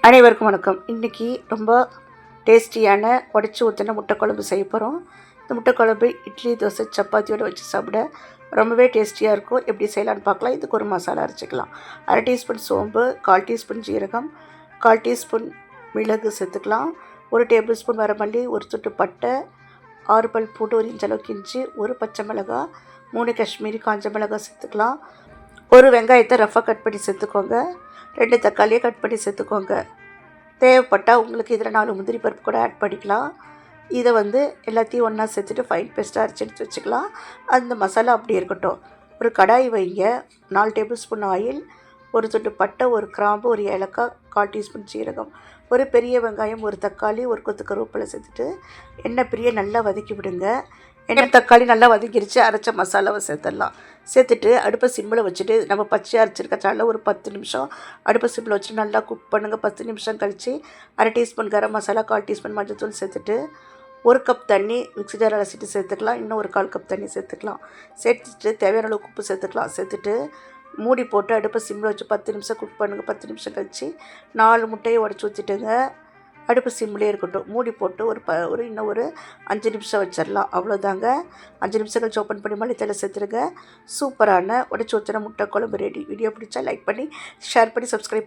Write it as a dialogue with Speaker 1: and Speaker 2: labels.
Speaker 1: அனைவருக்கும் வணக்கம். இன்றைக்கி ரொம்ப டேஸ்டியான உடச்சி ஊற்றின முட்டை குழம்பு செய்ய போகிறோம். இந்த முட்டை குழம்பு இட்லி, தோசை, சப்பாத்தியோடு வச்சு சாப்பிட ரொம்பவே டேஸ்டியாக இருக்கும். எப்படி செய்யலான்னு பார்க்கலாம். இதுக்கு ஒரு மசாலா அரைச்சிக்கலாம். 1/2 டீஸ்பூன் சோம்பு, 1/4 டீஸ்பூன் ஜீரகம், 1/4 டீஸ்பூன் மிளகு சேர்த்துக்கலாம். 1 டேபிள் ஸ்பூன் வரமல்லி, ஒரு துட்டு பட்டை, 6 பல் பூண்டு, 1 இன்ச் அளவுக்கு இஞ்சி, 1 பச்சை மிளகாய், 3 காஷ்மீரி காஞ்ச மிளகாய் சேர்த்துக்கலாம். 1 வெங்காயத்தை ரஃபாக கட் பண்ணி சேர்த்துக்கோங்க. 2 தக்காளியை கட் பண்ணி சேர்த்துக்கோங்க. தேவைப்பட்டால் உங்களுக்கு இதில் 4 முந்திரி பருப்பு கூட ஆட் பண்ணிக்கலாம். இதை எல்லாத்தையும் ஒன்றா சேர்த்துட்டு ஃபைன் பேஸ்ட்டாக அரைச்சி எடுத்து வச்சுக்கலாம். அந்த மசாலா அப்படி இருக்கட்டும். ஒரு கடாய் வைங்க. 4 டேபிள் ஸ்பூன் ஆயில், ஒரு துண்டு பட்டை, 1 கிராம்பு, 1 ஏலக்காய், 1/4 டீஸ்பூன் ஜீரகம், ஒரு பெரிய வெங்காயம், 1 தக்காளி, 1 கொத்து கருவேப்பிலை சேர்த்துட்டு எண்ணெய் பிரிய நல்லா வதக்கி விடுங்க. தக்காளி நல்லா வதக்கிடுச்சு. அரைச்ச மசாலாவை சேர்த்துடலாம். சேர்த்துட்டு அடுப்பை சிம்மில் வச்சுட்டு நம்ம பச்சையாக அரைச்சிருக்கச்சால ஒரு 10 நிமிஷம் அடுப்பை சிம்மில் வச்சுட்டு நல்லா குக் பண்ணுங்கள். 10 நிமிஷம் கழித்து 1/2 டீஸ்பூன் கரம் மசாலா, 1/4 டீஸ்பூன் மஞ்சள்தூள் சேர்த்துட்டு 1 கப் தண்ணி மிக்ஸி ஜார் அலசிட்டு சேர்த்துக்கலாம். இன்னும் ஒரு 1/4 கப் தண்ணி சேர்த்துக்கலாம். சேர்த்துட்டு தேவையான அளவுக்கு உப்பு சேர்த்துக்கலாம். சேர்த்துட்டு மூடி போட்டு அடுப்பை சிம்மில் வச்சு 10 நிமிஷம் குக் பண்ணுங்கள். 10 நிமிஷம் கழித்து 4 முட்டையை உடச்சி ஊற்றிட்டுங்க. அடுப்பு சிம்மிலே இருக்கட்டும். மூடி போட்டு இன்னும் ஒரு 5 நிமிஷம் வச்சிடலாம். அவ்வளோதாங்க. 5 நிமிஷம் கழிச்சு ஓப்பன் பண்ணி மல்லித்தலை சேர்த்துருங்க. சூப்பரான உடச்சி ஊற்றின முட்டை குழம்பு ரெடி. வீடியோ பிடிச்சா லைக் பண்ணி ஷேர் பண்ணி சப்ஸ்கிரைப்